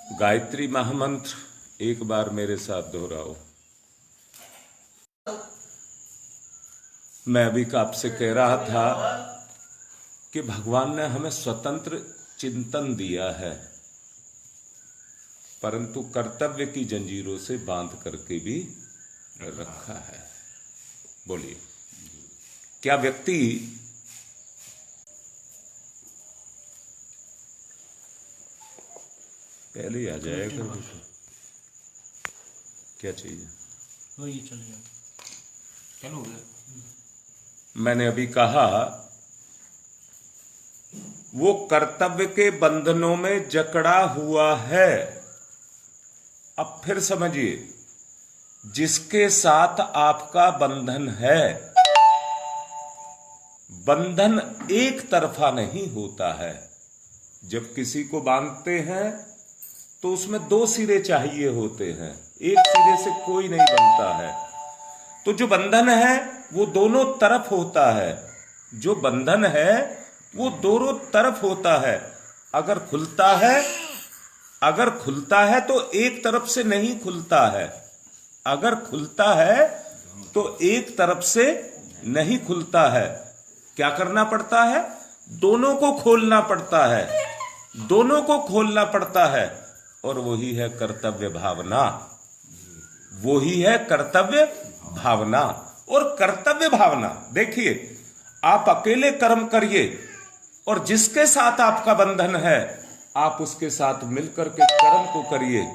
गायत्री महामंत्र एक बार मेरे साथ दोहराओ। मैं अभी आपसे कह रहा था कि भगवान ने हमें स्वतंत्र चिंतन दिया है, परंतु कर्तव्य की जंजीरों से बांध करके भी रखा है। बोलिए, क्या व्यक्ति पहले ही आ जाएगा? क्या चाहिए? वही चलेगा। चलो मैंने अभी कहा वो कर्तव्य के बंधनों में जकड़ा हुआ है। अब फिर समझिए, जिसके साथ आपका बंधन है, बंधन एक तरफा नहीं होता है। जब किसी को बांधते हैं तो उसमें दो सिरे चाहिए होते हैं, एक सिरे से कोई नहीं बनता है। तो जो बंधन है वो दोनों तरफ होता है। जो बंधन है वो दोनों तरफ होता है। अगर खुलता है तो एक तरफ से नहीं खुलता है। अगर खुलता है तो एक तरफ से नहीं खुलता है। क्या करना पड़ता है? दोनों को खोलना पड़ता है। दोनों को खोलना पड़ता है, और वही है कर्तव्य भावना। वही है कर्तव्य भावना। और कर्तव्य भावना, देखिए, आप अकेले कर्म करिए और जिसके साथ आपका बंधन है आप उसके साथ मिलकर के कर्म को करिए।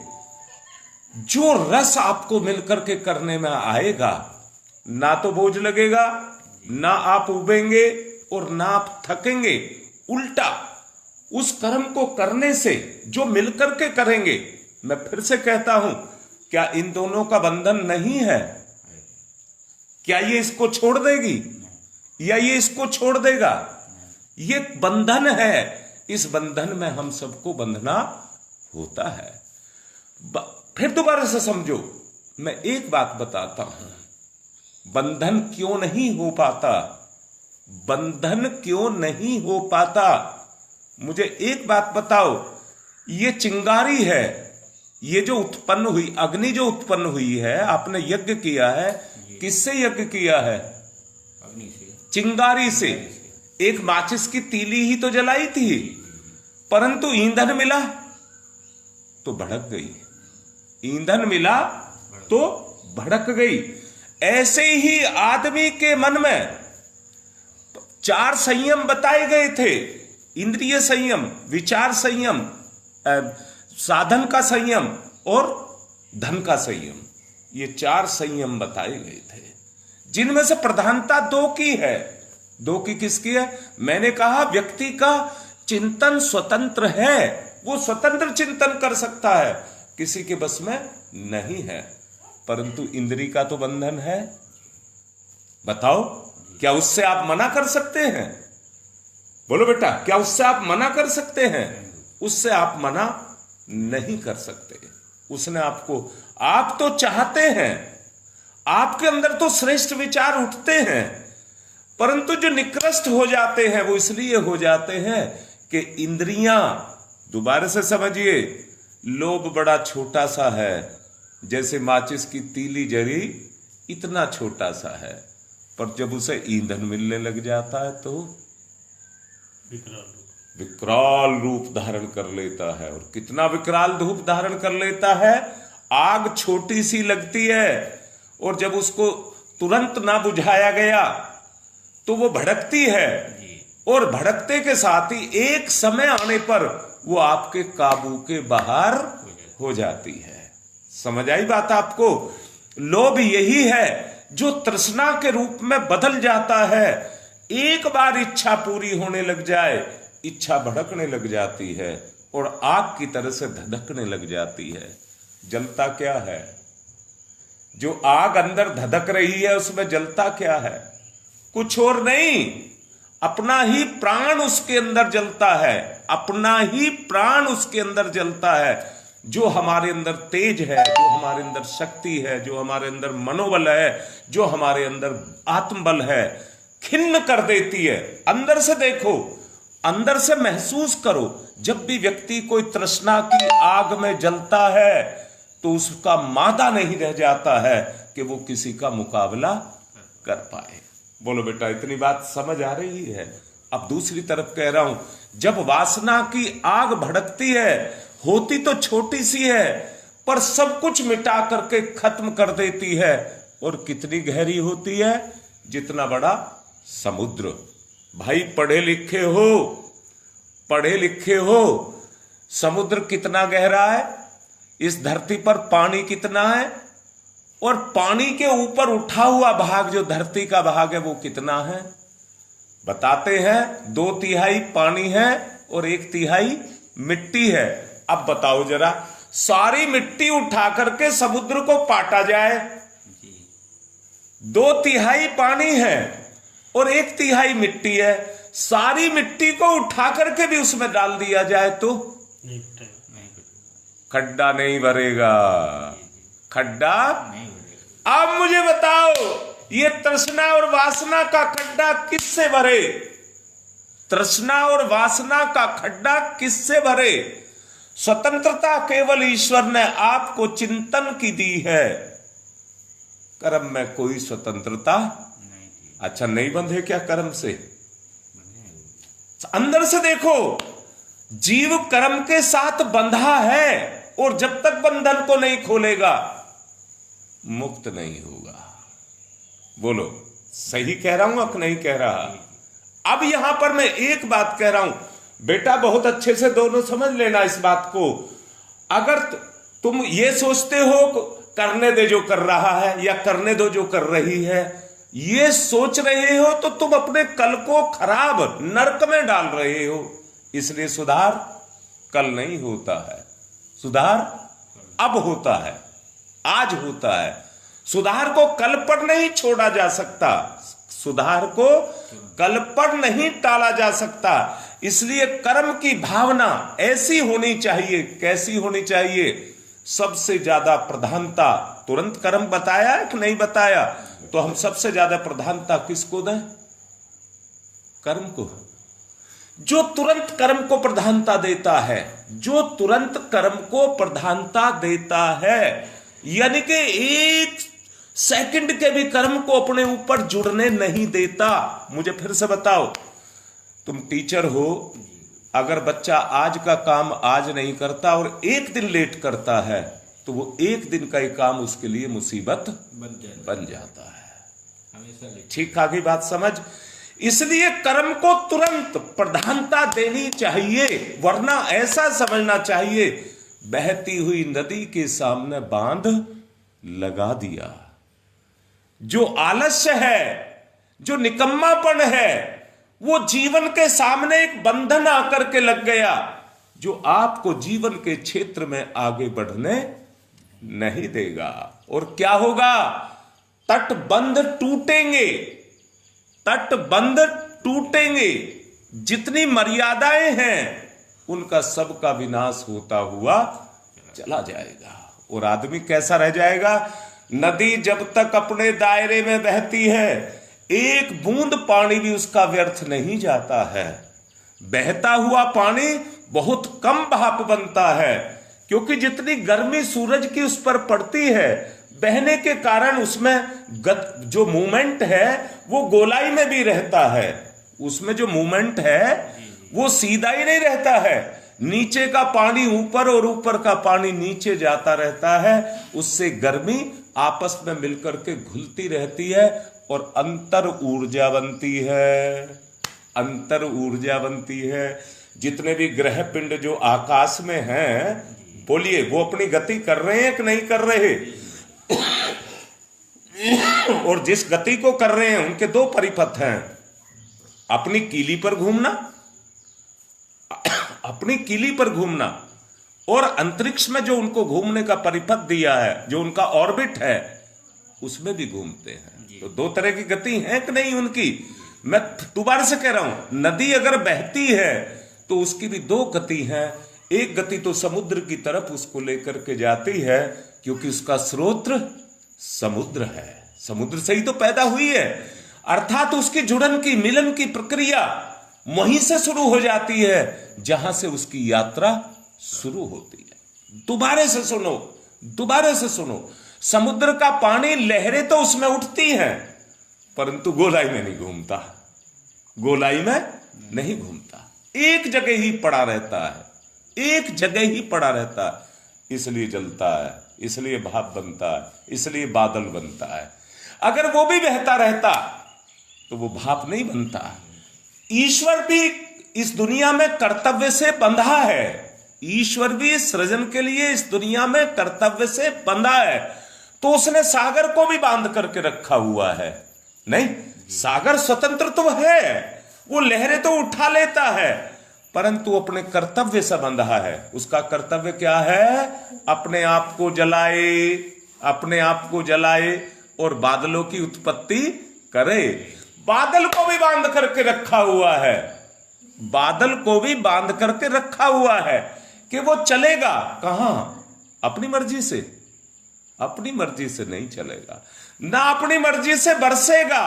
जो रस आपको मिलकर के करने में आएगा, ना तो बोझ लगेगा, ना आप उबेंगे और ना आप थकेंगे। उल्टा उस कर्म को करने से जो मिलकर के करेंगे, मैं फिर से कहता हूं, क्या इन दोनों का बंधन नहीं है? क्या ये इसको छोड़ देगी या ये इसको छोड़ देगा? ये बंधन है। इस बंधन में हम सबको बंधना होता है। फिर दोबारा से समझो, मैं एक बात बताता हूं, बंधन क्यों नहीं हो पाता? बंधन क्यों नहीं हो पाता? मुझे एक बात बताओ, ये चिंगारी है, ये जो उत्पन्न हुई अग्नि, जो उत्पन्न हुई है, आपने यज्ञ किया है, किससे यज्ञ किया है? अग्नि से, चिंगारी से। एक माचिस की तीली ही तो जलाई थी, परंतु ईंधन मिला तो भड़क गई। ईंधन मिला तो भड़क गई। ऐसे ही आदमी के मन में 4 संयम बताए गए थे। इंद्रिय संयम, विचार संयम, साधन का संयम और धन का संयम। ये 4 संयम बताए गए थे, जिनमें से प्रधानता 2 की है। 2 की किसकी है? मैंने कहा व्यक्ति का चिंतन स्वतंत्र है, वो स्वतंत्र चिंतन कर सकता है, किसी के बस में नहीं है। परंतु इंद्री का तो बंधन है। बताओ, क्या उससे आप मना कर सकते हैं? बोलो बेटा, क्या उससे आप मना कर सकते हैं? उससे आप मना नहीं कर सकते। उसने आपको, आप तो चाहते हैं, आपके अंदर तो श्रेष्ठ विचार उठते हैं, परंतु जो निकृष्ट हो जाते हैं वो इसलिए हो जाते हैं कि इंद्रियां, दोबारा से समझिए, लोभ बड़ा छोटा सा है। जैसे माचिस की तीली जरी इतना छोटा सा है, पर जब उसे ईंधन मिलने लग जाता है तो विकराल रूप धारण कर लेता है। और कितना विकराल रूप धारण कर लेता है? आग छोटी सी लगती है और जब उसको तुरंत ना बुझाया गया तो वो भड़कती है, और भड़कते के साथ ही एक समय आने पर वो आपके काबू के बाहर हो जाती है। समझ आई बात आपको? लोभ यही है जो तृष्णा के रूप में बदल जाता है। एक बार इच्छा पूरी होने लग जाए, इच्छा भड़कने लग जाती है और आग की तरह से धधकने लग जाती है। जलता क्या है? जो आग अंदर धधक रही है उसमें जलता क्या है? कुछ और नहीं, अपना ही प्राण उसके अंदर जलता है। अपना ही प्राण उसके अंदर जलता है। जो हमारे अंदर तेज है, जो हमारे अंदर शक्ति है, जो हमारे अंदर मनोबल है, जो हमारे अंदर आत्मबल है, खिन्न कर देती है। अंदर से देखो, अंदर से महसूस करो। जब भी व्यक्ति कोई तृष्णा की आग में जलता है तो उसका मादा नहीं रह जाता है कि वो किसी का मुकाबला कर पाए। बोलो बेटा, इतनी बात समझ आ रही है? अब दूसरी तरफ कह रहा हूं, जब वासना की आग भड़कती है, होती तो छोटी सी है पर सब कुछ मिटा करके खत्म कर देती है, और कितनी गहरी होती है? जितना बड़ा समुद्र। भाई पढ़े लिखे हो, समुद्र कितना गहरा है, इस धरती पर पानी कितना है, और पानी के ऊपर उठा हुआ भाग जो धरती का भाग है वो कितना है? बताते हैं 2/3 पानी है और 1/3 मिट्टी है। अब बताओ जरा, सारी मिट्टी उठा करके समुद्र को पाटा जाए, 2/3 पानी है और 1/3 मिट्टी है, सारी मिट्टी को उठा करके भी उसमें डाल दिया जाए तो खड्डा नहीं भरेगा, खड्डा नहीं भरेगा। अब मुझे बताओ, ये तृष्णा और वासना का खड्डा किससे भरे? तृष्णा और वासना का खड्डा किससे भरे? स्वतंत्रता केवल ईश्वर ने आपको चिंतन की दी है, कर्म में कोई स्वतंत्रता अच्छा नहीं बंधे क्या कर्म से? अंदर से देखो, जीव कर्म के साथ बंधा है और जब तक बंधन को नहीं खोलेगा मुक्त नहीं होगा। बोलो, सही कह रहा हूं कि नहीं कह रहा? अब यहां पर मैं एक बात कह रहा हूं, बेटा बहुत अच्छे से दोनों समझ लेना इस बात को। अगर तुम ये सोचते हो करने दे जो कर रहा है या करने दो जो कर रही है, ये सोच रहे हो तो तुम अपने कल को खराब नरक में डाल रहे हो। इसलिए सुधार कल नहीं होता है, सुधार अब होता है, आज होता है। सुधार को कल पर नहीं छोड़ा जा सकता, सुधार को कल पर नहीं टाला जा सकता। इसलिए कर्म की भावना ऐसी होनी चाहिए, कैसी होनी चाहिए? सबसे ज्यादा प्रधानता, तुरंत कर्म बताया कि नहीं बताया? तो हम सबसे ज्यादा प्रधानता किसको दें? कर्म को। जो तुरंत कर्म को प्रधानता देता है, जो तुरंत कर्म को प्रधानता देता है, यानी कि 1 सेकंड के भी कर्म को अपने ऊपर जुड़ने नहीं देता। मुझे फिर से बताओ, तुम टीचर हो, अगर बच्चा आज का काम आज नहीं करता और 1 दिन लेट करता है तो वो 1 दिन का ही काम उसके लिए मुसीबत बन जाता है। ठीक आगे बात समझ? इसलिए कर्म को तुरंत प्रधानता देनी चाहिए, वरना ऐसा समझना चाहिए बहती हुई नदी के सामने बांध लगा दिया। जो आलस्य है, जो निकम्मापन है, वो जीवन के सामने एक बंधन आकर के लग गया, जो आपको जीवन के क्षेत्र में आगे बढ़ने नहीं देगा। और क्या होगा? तटबंध टूटेंगे, तटबंध टूटेंगे। जितनी मर्यादाएं हैं उनका सबका विनाश होता हुआ चला जाएगा। और आदमी कैसा रह जाएगा? नदी जब तक अपने दायरे में बहती है, एक बूंद पानी भी उसका व्यर्थ नहीं जाता है। बहता हुआ पानी बहुत कम भाप बनता है, क्योंकि जितनी गर्मी सूरज की उस पर पड़ती है, बहने के कारण उसमें जो मूवमेंट है वो गोलाई में भी रहता है। उसमें जो मूवमेंट है वो सीधा ही नहीं रहता है, नीचे का पानी ऊपर और ऊपर का पानी नीचे जाता रहता है। उससे गर्मी आपस में मिलकर के घुलती रहती है और अंतर ऊर्जा बनती है, अंतर ऊर्जा बनती है। जितने भी ग्रह पिंड जो आकाश में हैं, बोलिए वो अपनी गति कर रहे हैं कि नहीं कर रहे? और जिस गति को कर रहे हैं उनके 2 परिपथ हैं, अपनी कीली पर घूमना, अपनी कीली पर घूमना, और अंतरिक्ष में जो उनको घूमने का परिपथ दिया है, जो उनका ऑर्बिट है, उसमें भी घूमते हैं। तो 2 तरह की गति है कि नहीं उनकी? मैं दोबारा से कह रहा हूं, नदी अगर बहती है तो उसकी भी 2 गति है। एक गति तो समुद्र की तरफ उसको लेकर के जाती है, क्योंकि उसका स्रोत समुद्र है, समुद्र से ही तो पैदा हुई है। अर्थात उसकी जुड़न की, मिलन की प्रक्रिया वहीं से शुरू हो जाती है जहां से उसकी यात्रा शुरू होती है। दोबारे से सुनो, दोबारे से सुनो। समुद्र का पानी, लहरें तो उसमें उठती हैं, परंतु गोलाई में नहीं घूमता, गोलाई में नहीं घूमता, एक जगह ही पड़ा रहता है, एक जगह ही पड़ा रहता है। इसलिए जलता है, इसलिए भाप बनता है, इसलिए बादल बनता है। अगर वो भी बहता रहता तो वो भाप नहीं बनता। ईश्वर भी इस दुनिया में कर्तव्य से बंधा है, ईश्वर भी सृजन के लिए इस दुनिया में कर्तव्य से बंधा है। तो उसने सागर को भी बांध करके रखा हुआ है। नहीं, सागर स्वतंत्र तो है, वो लहरें तो उठा लेता है, परंतु अपने कर्तव्य से बंधा है। उसका कर्तव्य क्या है? अपने आप को जलाए, अपने आप को जलाए और बादलों की उत्पत्ति करे। बादल को भी बांध करके रखा हुआ है, बादल को भी बांध करके रखा हुआ है कि वो चलेगा कहां? अपनी मर्जी से, अपनी मर्जी से नहीं चलेगा, ना अपनी मर्जी से बरसेगा।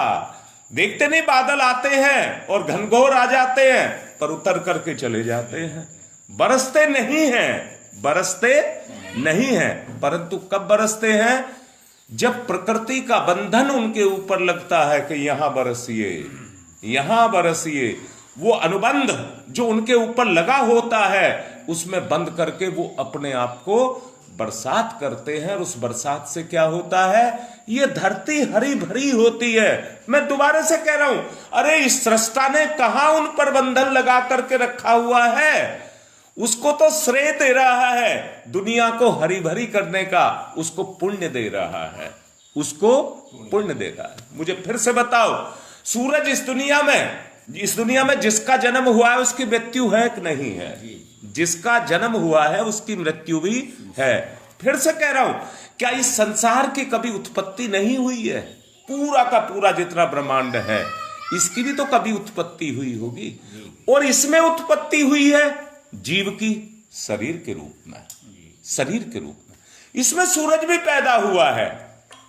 देखते नहीं, बादल आते हैं और घनघोर आ जाते हैं, पर उतर करके चले जाते हैं, बरसते नहीं हैं, बरसते नहीं हैं। परंतु कब बरसते हैं? जब प्रकृति का बंधन उनके ऊपर लगता है कि यहां बरसिए, यहां बरसिए। वो अनुबंध जो उनके ऊपर लगा होता है, उसमें बंद करके वो अपने आप को बरसात करते हैं। और उस बरसात से क्या होता है? ये धरती हरी भरी होती है। मैं दोबारा से कह रहा हूं, अरे इस सृष्टा ने कहां उन पर बंधन लगा करके रखा हुआ है? उसको तो श्रेय दे रहा है दुनिया को हरी भरी करने का, उसको पुण्य दे रहा है, उसको पुण्य दे रहा है। मुझे फिर से बताओ, सूरज इस दुनिया में जिसका जन्म हुआ है उसकी मृत्यु है कि नहीं है? जिसका जन्म हुआ है उसकी मृत्यु भी है। फिर से कह रहा हूं, क्या इस संसार की कभी उत्पत्ति नहीं हुई है? पूरा का पूरा जितना ब्रह्मांड है, इसकी भी तो कभी उत्पत्ति हुई होगी। और इसमें उत्पत्ति हुई है जीव की, शरीर के रूप में, शरीर के रूप में। इसमें सूरज भी पैदा हुआ है,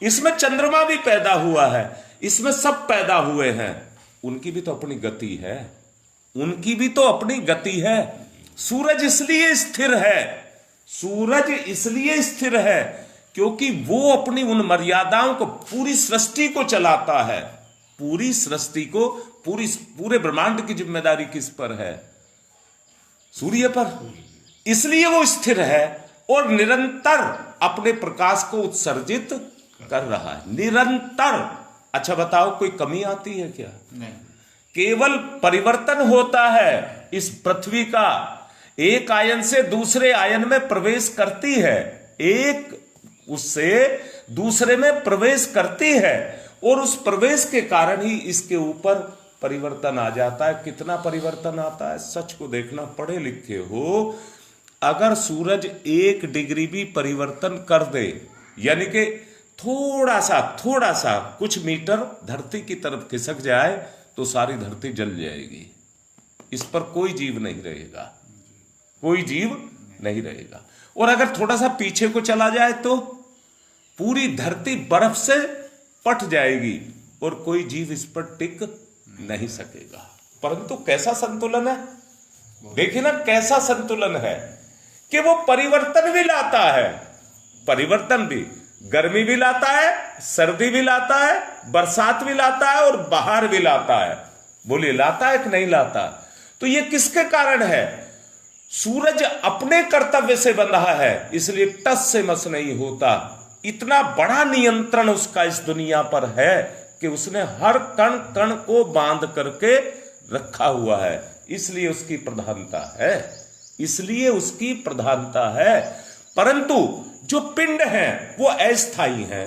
इसमें चंद्रमा भी पैदा हुआ है, इसमें सब पैदा हुए हैं। उनकी भी तो अपनी गति है, उनकी भी तो अपनी गति है। सूरज इसलिए स्थिर है, सूरज इसलिए स्थिर है क्योंकि वो अपनी उन मर्यादाओं को, पूरी सृष्टि को चलाता है। पूरी सृष्टि को, पूरे ब्रह्मांड की जिम्मेदारी किस पर है? सूर्य पर। इसलिए वो स्थिर है और निरंतर अपने प्रकाश को उत्सर्जित कर रहा है, निरंतर। अच्छा बताओ, कोई कमी आती है क्या? नहीं। केवल परिवर्तन होता है इस पृथ्वी का। एक आयन से दूसरे आयन में प्रवेश करती है, एक उससे दूसरे में प्रवेश करती है, और उस प्रवेश के कारण ही इसके ऊपर परिवर्तन आ जाता है। कितना परिवर्तन आता है? सच को देखना, पढ़े लिखे हो। अगर सूरज 1 डिग्री भी परिवर्तन कर दे, यानी कि थोड़ा सा कुछ मीटर धरती की तरफ खिसक जाए, तो सारी धरती जल जाएगी। इस पर कोई जीव नहीं रहेगा, कोई जीव नहीं रहेगा। और अगर थोड़ा सा पीछे को चला जाए तो पूरी धरती बर्फ से पट जाएगी और कोई जीव इस पर टिक नहीं सकेगा। परंतु कैसा संतुलन है? देखिए ना, कैसा संतुलन है कि वो परिवर्तन भी लाता है, परिवर्तन भी, गर्मी भी लाता है, सर्दी भी लाता है, बरसात भी लाता है और बाहर भी लाता है। बोलिए, लाता है कि नहीं लाता? तो ये किसके कारण है? सूरज अपने कर्तव्य से बंधा है, इसलिए टस से मस नहीं होता। इतना बड़ा नियंत्रण उसका इस दुनिया पर है कि उसने हर कण कण को बांध करके रखा हुआ है। इसलिए उसकी प्रधानता है, इसलिए उसकी प्रधानता है। परंतु जो पिंड हैं वो अस्थायी हैं।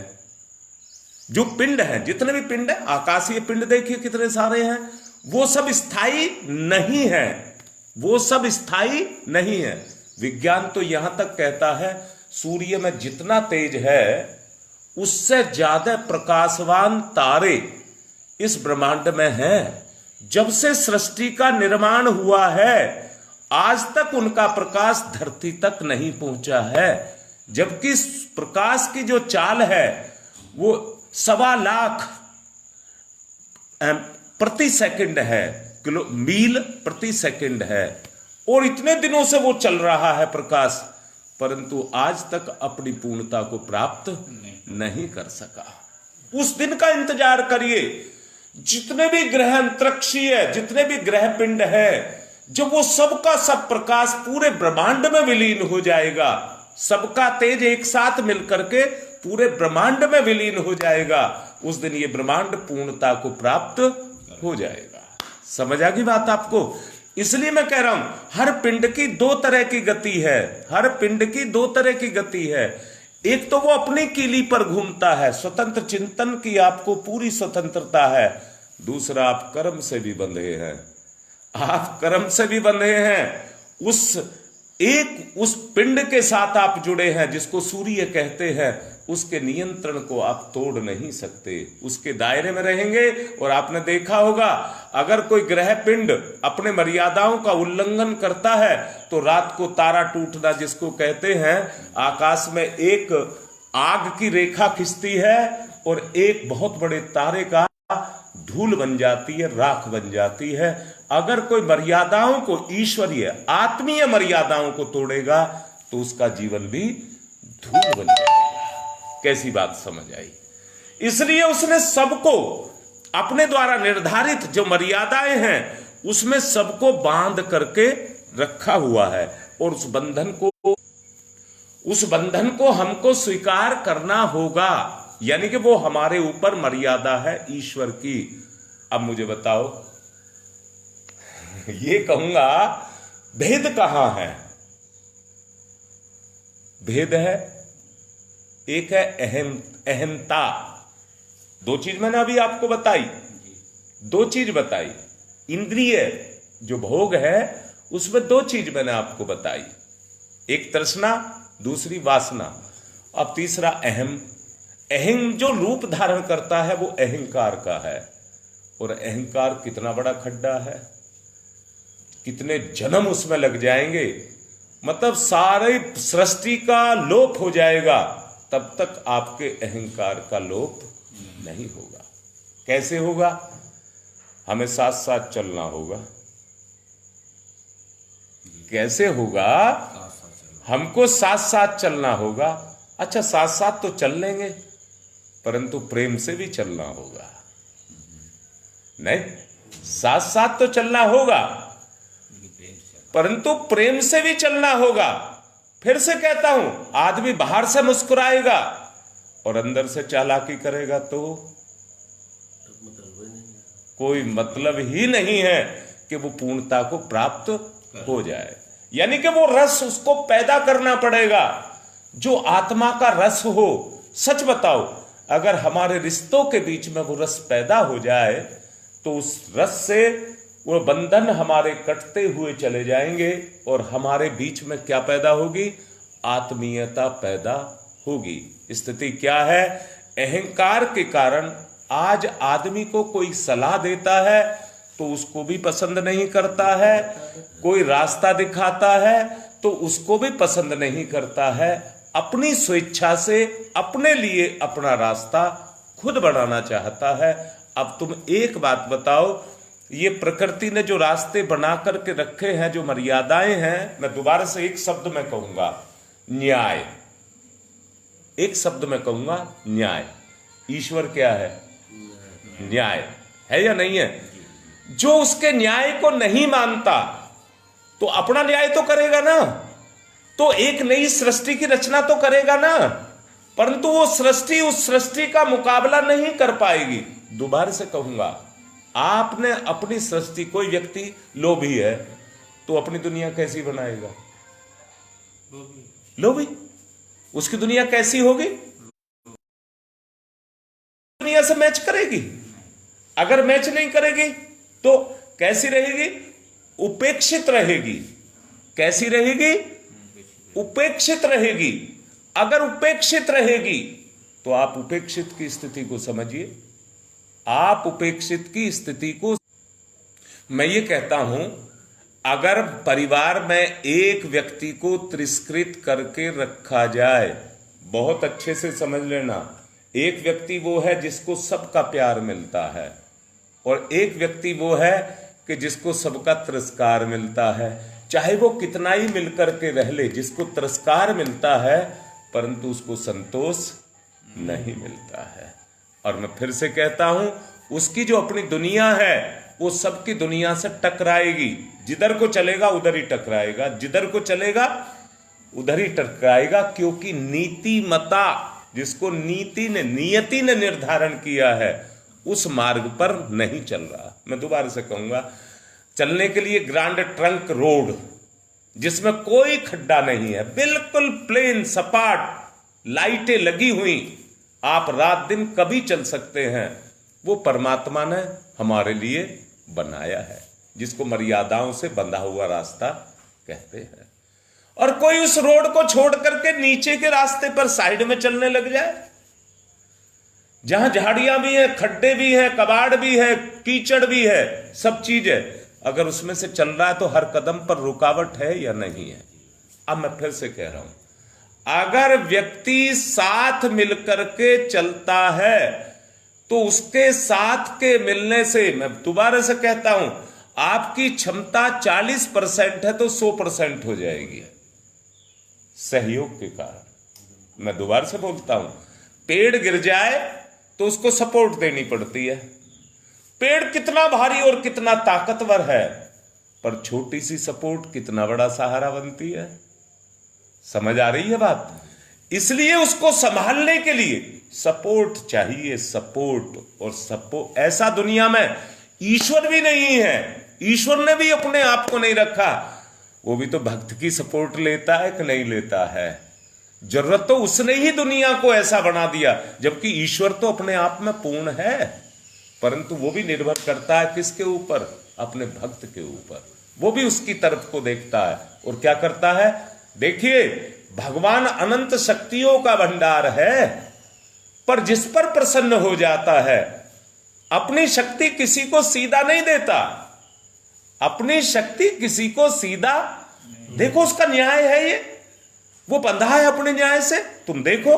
जो पिंड हैं, जितने भी पिंड हैं, आकाशीय पिंड देखिए कितने सारे हैं, वो सब स्थायी नहीं है, वो सब स्थायी नहीं है। विज्ञान तो यहां तक कहता है सूर्य में जितना तेज है उससे ज्यादा प्रकाशवान तारे इस ब्रह्मांड में हैं। जब से सृष्टि का निर्माण हुआ है आज तक उनका प्रकाश धरती तक नहीं पहुंचा है, जबकि प्रकाश की जो चाल है वो 1.25 लाख प्रति सेकंड है, मील प्रति सेकंड है, और इतने दिनों से वो चल रहा है प्रकाश, परंतु आज तक अपनी पूर्णता को प्राप्त नहीं कर सका। उस दिन का इंतजार करिए। जितने भी ग्रह अंतरिक्षीय, जितने भी ग्रह पिंड है, जब वो सबका सब प्रकाश पूरे ब्रह्मांड में विलीन हो जाएगा, सबका तेज एक साथ मिलकर के पूरे ब्रह्मांड में विलीन हो जाएगा, उस दिन ये ब्रह्मांड पूर्णता को प्राप्त हो जाएगा। समझ आ गई बात आपको? इसलिए मैं कह रहा हूं, हर पिंड की दो तरह की गति है, हर पिंड की दो तरह की गति है। एक तो वो अपनी कीली पर घूमता है, स्वतंत्र चिंतन की आपको पूरी स्वतंत्रता है। दूसरा, आप कर्म से भी बंधे हैं, आप कर्म से भी बंधे हैं। उस पिंड के साथ आप जुड़े हैं जिसको सूर्य कहते हैं, उसके नियंत्रण को आप तोड़ नहीं सकते, उसके दायरे में रहेंगे। और आपने देखा होगा, अगर कोई ग्रह पिंड अपने मर्यादाओं का उल्लंघन करता है तो रात को तारा टूटना जिसको कहते हैं, आकाश में एक आग की रेखा खिंचती है और एक बहुत बड़े तारे का धूल बन जाती है, राख बन जाती है। अगर कोई मर्यादाओं को, ईश्वरीय आत्मीय मर्यादाओं को तोड़ेगा तो उसका जीवन भी धूल बन जाएगा। कैसी बात समझ आई? इसलिए उसने सबको अपने द्वारा निर्धारित जो मर्यादाएं हैं उसमें सबको बांध करके रखा हुआ है, और उस बंधन को हमको स्वीकार करना होगा। यानी कि वो हमारे ऊपर मर्यादा है ईश्वर की। अब मुझे बताओ, ये कहूंगा, भेद कहां है? भेद है, एक है अहंता। दो चीज मैंने अभी आपको बताई, दो चीज बताई। इंद्रिय जो भोग है उसमें दो चीज मैंने आपको बताई, एक तृष्णा, दूसरी वासना। अब तीसरा अहम। अहम जो रूप धारण करता है वो अहंकार का है, और अहंकार कितना बड़ा खड्डा है, कितने जन्म उसमें लग जाएंगे, मतलब सारे सृष्टि का लोप हो जाएगा, तब तक आपके अहंकार का लोप नहीं होगा। कैसे होगा? हमें साथ साथ चलना होगा। कैसे होगा? हमको साथ साथ चलना होगा। अच्छा, साथ साथ तो चल लेंगे, परंतु प्रेम से भी चलना होगा। नहीं, साथ साथ तो चलना होगा, परंतु प्रेम से भी चलना होगा। फिर से कहता हूं, आदमी बाहर से मुस्कुराएगा और अंदर से चालाकी करेगा तो कोई मतलब ही नहीं है कि वो पूर्णता को प्राप्त हो जाए। यानी कि वो रस उसको पैदा करना पड़ेगा, जो आत्मा का रस हो। सच बताओ, अगर हमारे रिश्तों के बीच में वो रस पैदा हो जाए तो उस रस से वो बंधन हमारे कटते हुए चले जाएंगे, और हमारे बीच में क्या पैदा होगी? आत्मीयता पैदा होगी। स्थिति क्या है? अहंकार के कारण आज आदमी को कोई सलाह देता है तो उसको भी पसंद नहीं करता है, कोई रास्ता दिखाता है तो उसको भी पसंद नहीं करता है। अपनी स्वेच्छा से अपने लिए अपना रास्ता खुद बनाना चाहता है। अब तुम एक बात बताओ, ये प्रकृति ने जो रास्ते बना करके रखे हैं, जो मर्यादाएं हैं, मैं दोबारा से एक शब्द में कहूंगा, न्याय। एक शब्द में कहूंगा, न्याय। ईश्वर क्या है? न्याय है या नहीं है? जो उसके न्याय को नहीं मानता तो अपना न्याय तो करेगा ना, तो एक नई सृष्टि की रचना तो करेगा ना, परंतु वो सृष्टि उस सृष्टि का मुकाबला नहीं कर पाएगी। दोबारा से कहूंगा, आपने अपनी सृष्टि, कोई व्यक्ति लोभी है तो अपनी दुनिया कैसी बनाएगा? लोभी। उसकी दुनिया कैसी होगी? दुनिया से मैच करेगी। अगर मैच नहीं करेगी तो कैसी रहेगी? उपेक्षित रहेगी। कैसी रहेगी? उपेक्षित रहेगी। अगर उपेक्षित रहेगी तो आप उपेक्षित की स्थिति को समझिए। आप उपेक्षित की स्थिति को, मैं ये कहता हूं, अगर परिवार में एक व्यक्ति को तिरस्कृत करके रखा जाए, बहुत अच्छे से समझ लेना, एक व्यक्ति वो है जिसको सबका प्यार मिलता है, और एक व्यक्ति वो है कि जिसको सबका तिरस्कार मिलता है, चाहे वो कितना ही मिलकर के रह ले, जिसको तिरस्कार मिलता है परंतु उसको संतोष नहीं मिलता है। और मैं फिर से कहता हूं, उसकी जो अपनी दुनिया है वो सबकी दुनिया से टकराएगी। जिधर को चलेगा उधर ही टकराएगा, जिधर को चलेगा उधर ही टकराएगा, क्योंकि नीतिमता, जिसको नियति ने निर्धारण किया है, उस मार्ग पर नहीं चल रहा। मैं दोबारा से कहूंगा, चलने के लिए ग्रांड ट्रंक रोड, जिसमें कोई खड्डा नहीं है, बिल्कुल प्लेन सपाट, लाइटें लगी हुई, आप रात दिन कभी चल सकते हैं, वो परमात्मा ने हमारे लिए बनाया है, जिसको मर्यादाओं से बंधा हुआ रास्ता कहते हैं। और कोई उस रोड को छोड़ करके नीचे के रास्ते पर साइड में चलने लग जाए, जहां झाड़ियां भी है, खड्डे भी है, कबाड़ भी है, कीचड़ भी है, सब चीज है, अगर उसमें से चल रहा है तो हर कदम पर रुकावट है या नहीं है। अब मैं फिर से कह रहा हूं, अगर व्यक्ति साथ मिलकर के चलता है तो उसके साथ के मिलने से, मैं दोबारा से कहता हूं, आपकी क्षमता 40% है तो 100% हो जाएगी, सहयोग के कारण। मैं दोबारा से बोलता हूं, पेड़ गिर जाए तो उसको सपोर्ट देनी पड़ती है। पेड़ कितना भारी और कितना ताकतवर है, पर छोटी सी सपोर्ट कितना बड़ा सहारा बनती है। समझ आ रही है बात? इसलिए उसको संभालने के लिए सपोर्ट चाहिए, सपोर्ट। और सपोर्ट ऐसा दुनिया में ईश्वर भी नहीं है, ईश्वर ने भी अपने आप को नहीं रखा, वो भी तो भक्त की सपोर्ट लेता है कि नहीं लेता है। जरूरत तो उसने ही दुनिया को ऐसा बना दिया, जबकि ईश्वर तो अपने आप में पूर्ण है, परंतु वो भी निर्भर करता है किसके ऊपर? अपने भक्त के ऊपर। वो भी उसकी तरफ को देखता है और क्या करता है। देखिए, भगवान अनंत शक्तियों का भंडार है, पर जिस पर प्रसन्न हो जाता है, अपनी शक्ति किसी को सीधा नहीं देता, अपनी शक्ति किसी को सीधा, देखो उसका न्याय है ये, वो बंधा है अपने न्याय से। तुम देखो,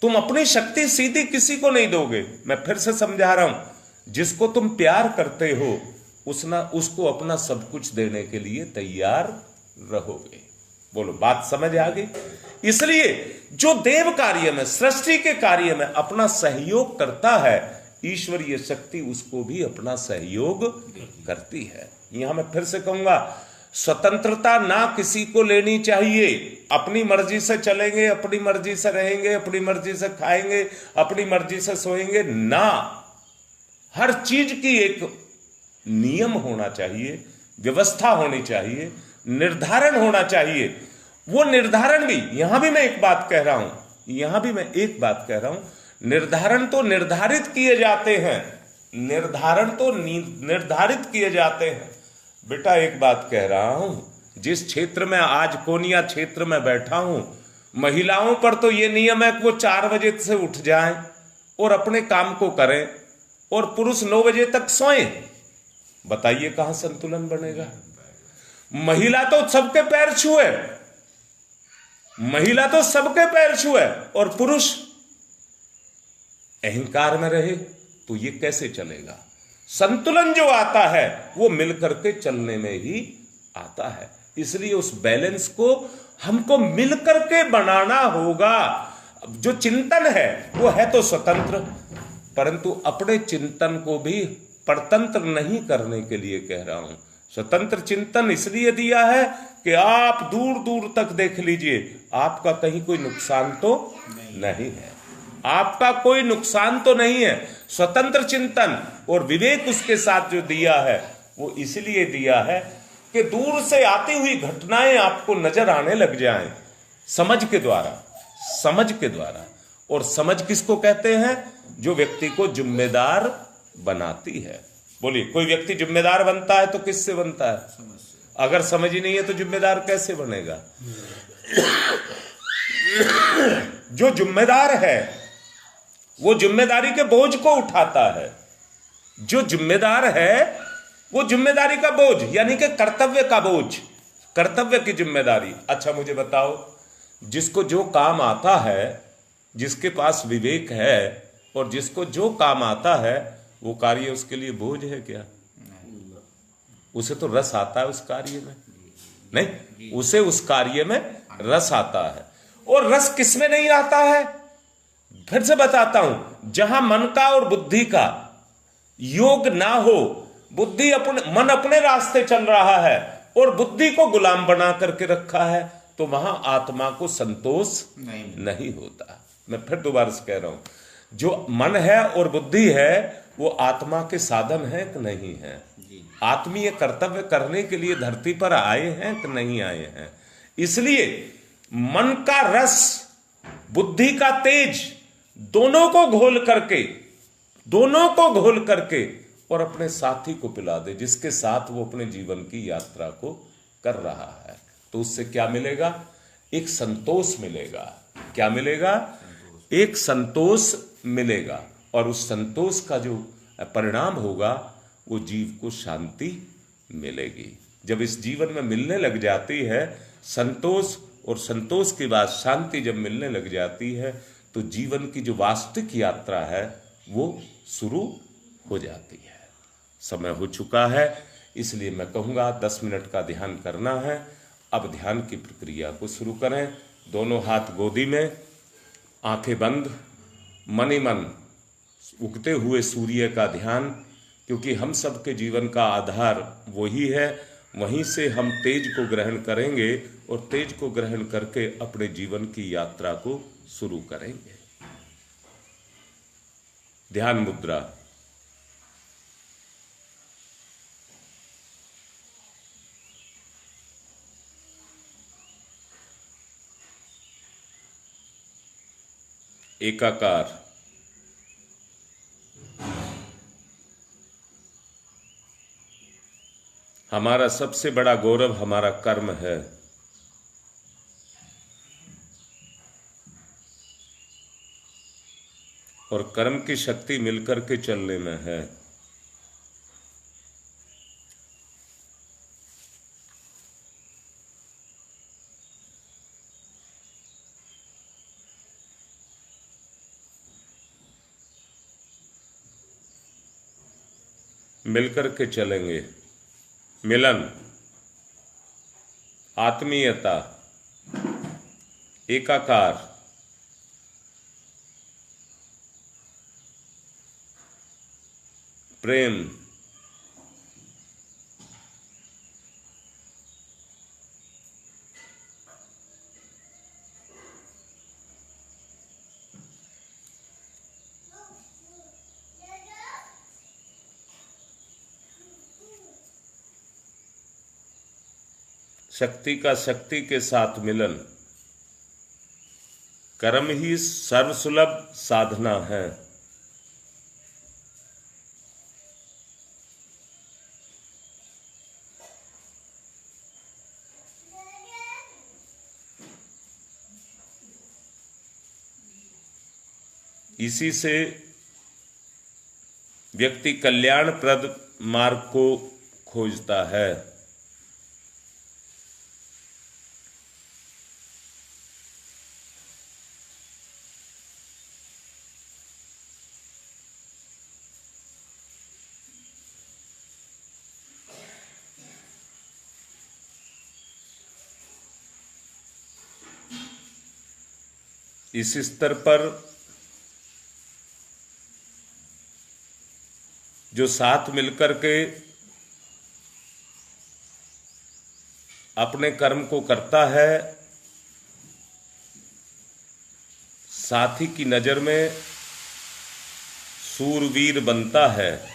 तुम अपनी शक्ति सीधी किसी को नहीं दोगे। मैं फिर से समझा रहा हूं, जिसको तुम प्यार करते हो उसको अपना सब कुछ देने के लिए तैयार रहोगे। बोलो, बात समझ आ गई? इसलिए जो देव कार्य में, सृष्टि के कार्य में अपना सहयोग करता है, ईश्वरीय शक्ति उसको भी अपना सहयोग करती है। यहां मैं फिर से कहूंगा, स्वतंत्रता ना किसी को लेनी चाहिए। अपनी मर्जी से चलेंगे, अपनी मर्जी से रहेंगे, अपनी मर्जी से खाएंगे, अपनी मर्जी से सोएंगे ना। हर चीज की एक नियम होना चाहिए, व्यवस्था होनी चाहिए, निर्धारण होना चाहिए। वो निर्धारण भी, यहां भी मैं एक बात कह रहा हूं, निर्धारण तो निर्धारित किए जाते हैं, निर्धारित किए जाते हैं। बेटा, एक बात कह रहा हूं, जिस क्षेत्र में आज कोनिया क्षेत्र में बैठा हूं, महिलाओं पर तो यह नियम है कि वो 4 बजे से उठ जाएं और अपने काम को करें, और पुरुष 9 बजे तक सोएं। बताइए कहां संतुलन बनेगा? महिला तो सबके पैर छुए, और पुरुष अहंकार में रहे, तो ये कैसे चलेगा? संतुलन जो आता है वो मिलकर के चलने में ही आता है। इसलिए उस बैलेंस को हमको मिलकर के बनाना होगा। जो चिंतन है वो है तो स्वतंत्र, परंतु अपने चिंतन को भी परतंत्र नहीं करने के लिए कह रहा हूं। स्वतंत्र चिंतन इसलिए दिया है कि आप दूर दूर तक देख लीजिए, आपका कहीं कोई नुकसान तो नहीं है, आपका कोई नुकसान तो नहीं है। स्वतंत्र चिंतन और विवेक उसके साथ जो दिया है वो इसलिए दिया है कि दूर से आती हुई घटनाएं आपको नजर आने लग जाएं, समझ के द्वारा। और समझ किसको कहते हैं? जो व्यक्ति को जिम्मेदार बनाती है। बोलिए, कोई व्यक्ति जिम्मेदार बनता है तो किससे बनता है? अगर समझ ही नहीं है तो जिम्मेदार कैसे बनेगा? जो जिम्मेदार है वो जिम्मेदारी के बोझ को उठाता है। जो जिम्मेदार है वो जिम्मेदारी का बोझ, यानी कि कर्तव्य का बोझ, कर्तव्य की जिम्मेदारी। अच्छा मुझे बताओ, जिसको जो काम आता है, जिसके पास विवेक है और जिसको जो काम आता है, वो कार्य उसके लिए बोझ है क्या? उसे तो रस आता है उस कार्य में, नहीं, उसे उस कार्य में रस आता है। और रस किसमें नहीं आता है? फिर से बताता हूं, जहां मन का और बुद्धि का योग ना हो, बुद्धि मन अपने रास्ते चल रहा है और बुद्धि को गुलाम बना करके रखा है, तो वहां आत्मा को संतोष नहीं होता। मैं फिर दोबारा से कह रहा हूं, जो मन है और बुद्धि है वो आत्मा के साधन है कि नहीं है? आत्मीय कर्तव्य करने के लिए धरती पर आए हैं कि नहीं आए हैं? इसलिए मन का रस, बुद्धि का तेज, दोनों को घोल करके और अपने साथी को पिला दे, जिसके साथ वो अपने जीवन की यात्रा को कर रहा है, तो उससे क्या मिलेगा? एक संतोष मिलेगा। क्या मिलेगा? एक संतोष मिलेगा। और उस संतोष का जो परिणाम होगा वो जीव को शांति मिलेगी। जब इस जीवन में मिलने लग जाती है संतोष, और संतोष के बाद शांति जब मिलने लग जाती है, तो जीवन की जो वास्तविक यात्रा है वो शुरू हो जाती है। समय हो चुका है, इसलिए मैं कहूँगा 10 मिनट का ध्यान करना है। अब ध्यान की प्रक्रिया को शुरू करें। दोनों हाथ गोदी में, आंखें बंद, मन ही मन उगते हुए सूर्य का ध्यान, क्योंकि हम सबके जीवन का आधार वही है। वहीं से हम तेज को ग्रहण करेंगे और तेज को ग्रहण करके अपने जीवन की यात्रा को शुरू करेंगे। ध्यान मुद्रा। एकाकार। हमारा सबसे बड़ा गौरव हमारा कर्म है। और कर्म की शक्ति मिलकर के चलने में है। मिलकर के चलेंगे। मिलन, आत्मीयता, एकाकार, प्रेम, शक्ति का शक्ति के साथ मिलन। कर्म ही सर्वसुलभ साधना है। इसी से व्यक्ति कल्याणप्रद मार्ग को खोजता है। इस स्तर पर जो साथ मिलकर के अपने कर्म को करता है, साथी की नजर में सूरवीर बनता है।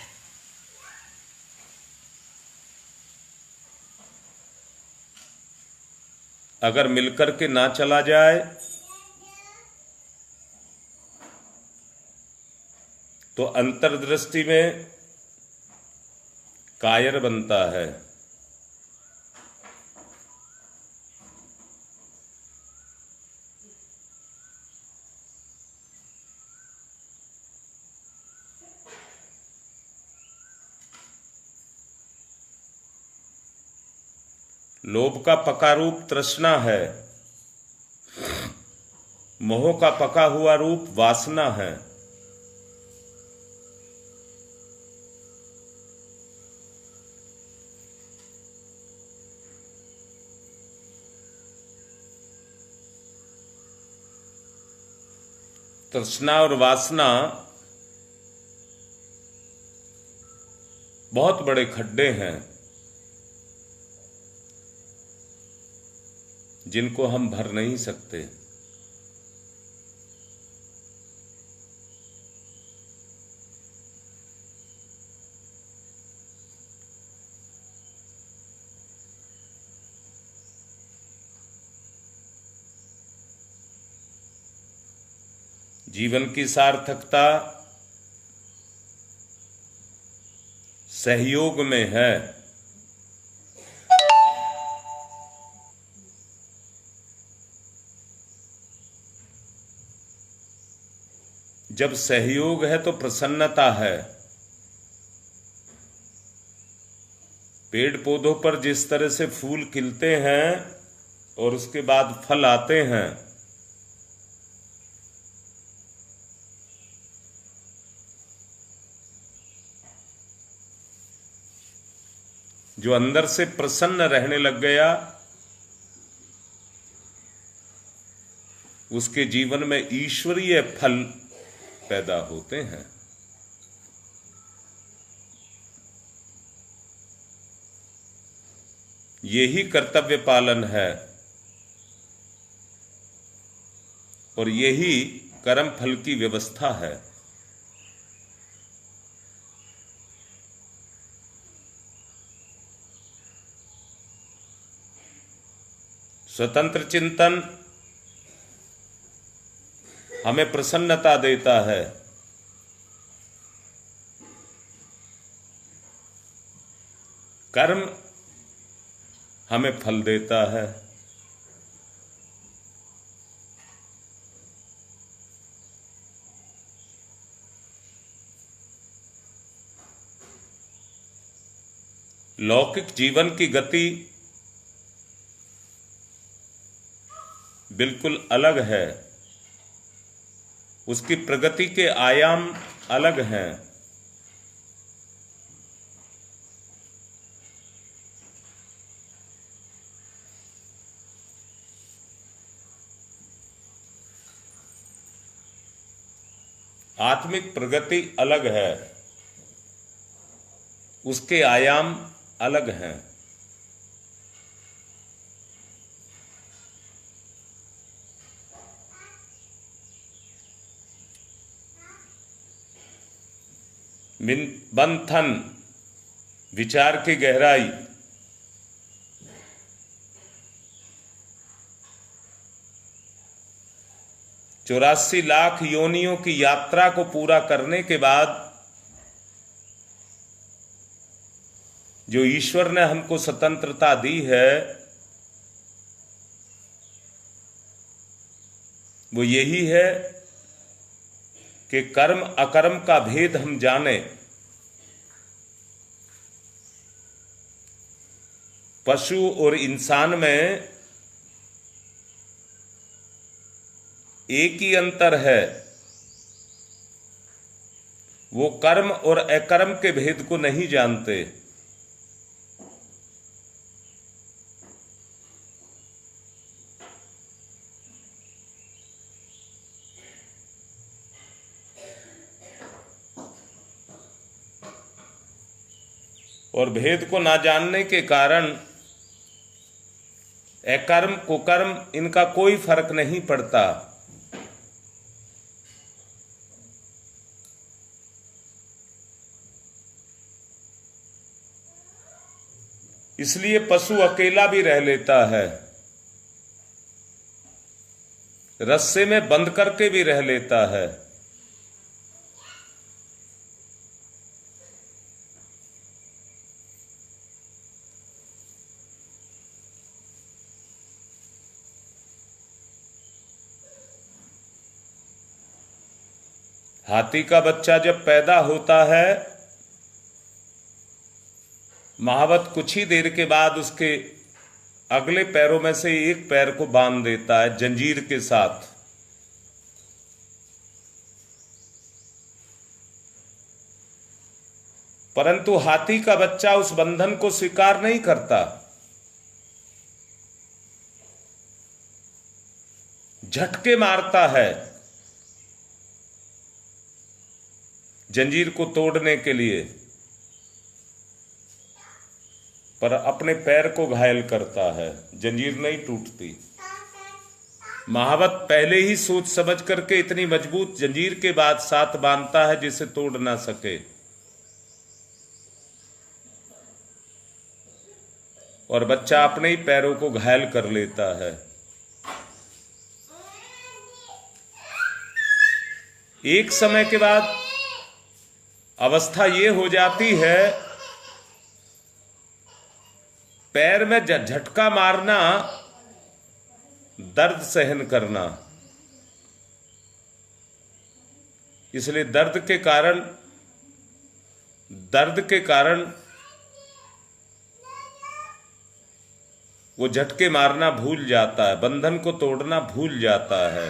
अगर मिलकर के ना चला जाए तो अंतर्दृष्टि में कायर बनता है। लोभ का पका रूप तृष्णा है। मोह का पका हुआ रूप वासना है। तृष्णा और वासना बहुत बड़े खड्डे हैं जिनको हम भर नहीं सकते। जीवन की सार्थकता सहयोग में है। जब सहयोग है तो प्रसन्नता है। पेड़ पौधों पर जिस तरह से फूल खिलते हैं और उसके बाद फल आते हैं, जो अंदर से प्रसन्न रहने लग गया उसके जीवन में ईश्वरीय फल पैदा होते हैं। यही कर्तव्य पालन है और यही कर्म फल की व्यवस्था है। स्वतंत्र चिंतन हमें प्रसन्नता देता है। कर्म हमें फल देता है। लौकिक जीवन की गति बिल्कुल अलग है, उसकी प्रगति के आयाम अलग हैं। आत्मिक प्रगति अलग है, उसके आयाम अलग हैं। बंधन विचार की गहराई, 84 लाख योनियों की यात्रा को पूरा करने के बाद जो ईश्वर ने हमको स्वतंत्रता दी है वो यही है कि कर्म अकर्म का भेद हम जाने। पशु और इंसान में एक ही अंतर है, वो कर्म और अकर्म के भेद को नहीं जानते। और भेद को ना जानने के कारण अकर्म कुकर्म इनका कोई फर्क नहीं पड़ता। इसलिए पशु अकेला भी रह लेता है, रस्से में बंद करके भी रह लेता है। हाथी का बच्चा जब पैदा होता है, महावत कुछ ही देर के बाद उसके अगले पैरों में से एक पैर को बांध देता है जंजीर के साथ। परंतु हाथी का बच्चा उस बंधन को स्वीकार नहीं करता, झटके मारता है जंजीर को तोड़ने के लिए, पर अपने पैर को घायल करता है, जंजीर नहीं टूटती। महावत पहले ही सोच समझ करके इतनी मजबूत जंजीर के बाद साथ बांधता है जिसे तोड़ ना सके, और बच्चा अपने ही पैरों को घायल कर लेता है। एक समय के बाद अवस्था ये हो जाती है, पैर में झटका मारना, दर्द सहन करना, इसलिए दर्द के कारण वो झटके मारना भूल जाता है, बंधन को तोड़ना भूल जाता है।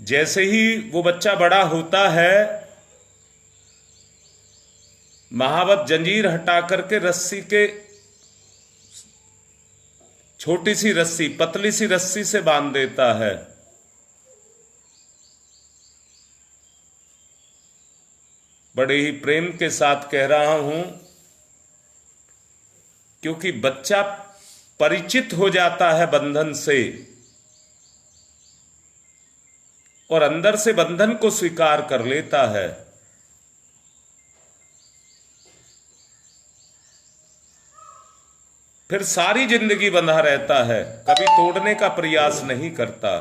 जैसे ही वो बच्चा बड़ा होता है, महावत जंजीर हटा करके रस्सी के, छोटी सी रस्सी, पतली सी रस्सी से बांध देता है। बड़े ही प्रेम के साथ कह रहा हूं, क्योंकि बच्चा परिचित हो जाता है बंधन से और अंदर से बंधन को स्वीकार कर लेता है। फिर सारी जिंदगी बंधा रहता है, कभी तोड़ने का प्रयास नहीं करता।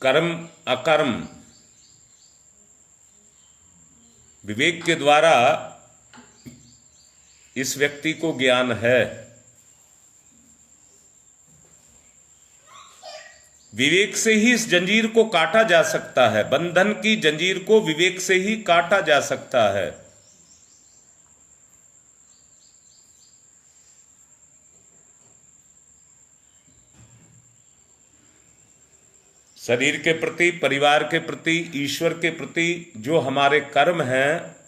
कर्म अकर्म विवेक के द्वारा इस व्यक्ति को ज्ञान है। विवेक से ही इस जंजीर को काटा जा सकता है, बंधन की जंजीर को विवेक से ही काटा जा सकता है। शरीर के प्रति, परिवार के प्रति, ईश्वर के प्रति जो हमारे कर्म हैं,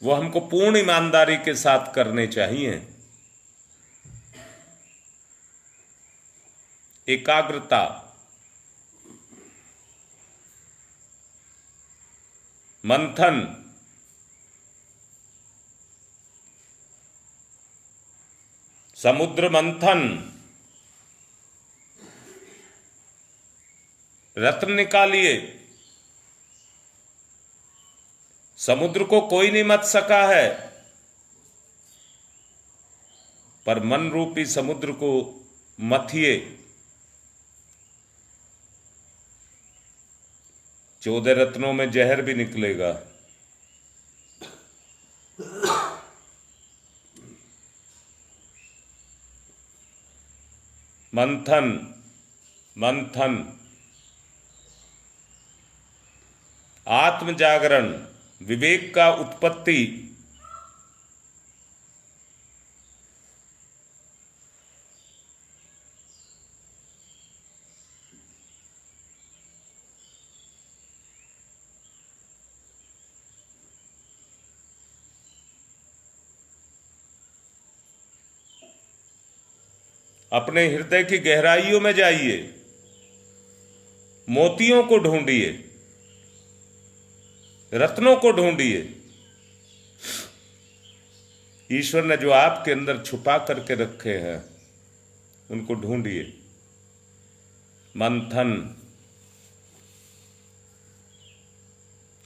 वो हमको पूर्ण ईमानदारी के साथ करने चाहिए। एकाग्रता, मंथन, समुद्र मंथन, रत्न निकालिए। समुद्र को कोई नहीं मथ सका है, पर मन रूपी समुद्र को मथिए। 14 रत्नों में जहर भी निकलेगा। मंथन मंथन, आत्म जागरण, विवेक का उत्पत्ति, अपने हृदय की गहराइयों में जाइए, मोतियों को ढूंढिए, रत्नों को ढूंढिए। ईश्वर ने जो आपके अंदर छुपा करके रखे हैं, उनको ढूंढिए। मंथन,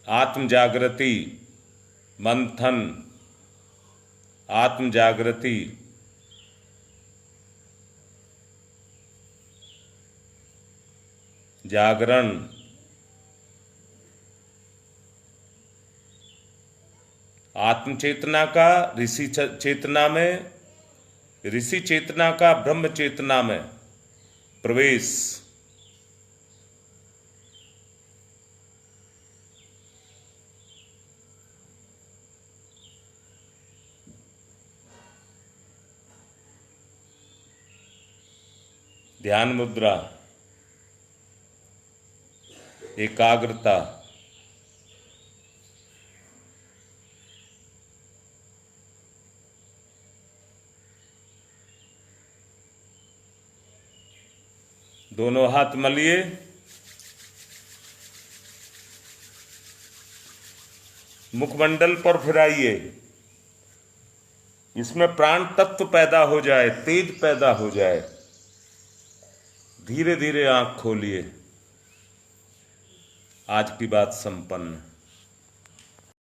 आत्म जागृति, मंथन, आत्म जागृति, जागरण, आत्म चेतना का ऋषि चेतना में, ऋषि चेतना का ब्रह्म चेतना में प्रवेश। ध्यान मुद्रा, एकाग्रता, दोनों हाथ मलिए, मुखमंडल पर फिराइए, इसमें प्राण तत्व पैदा हो जाए, तेज पैदा हो जाए। धीरे धीरे आंख खोलिए। आज की बात संपन्न।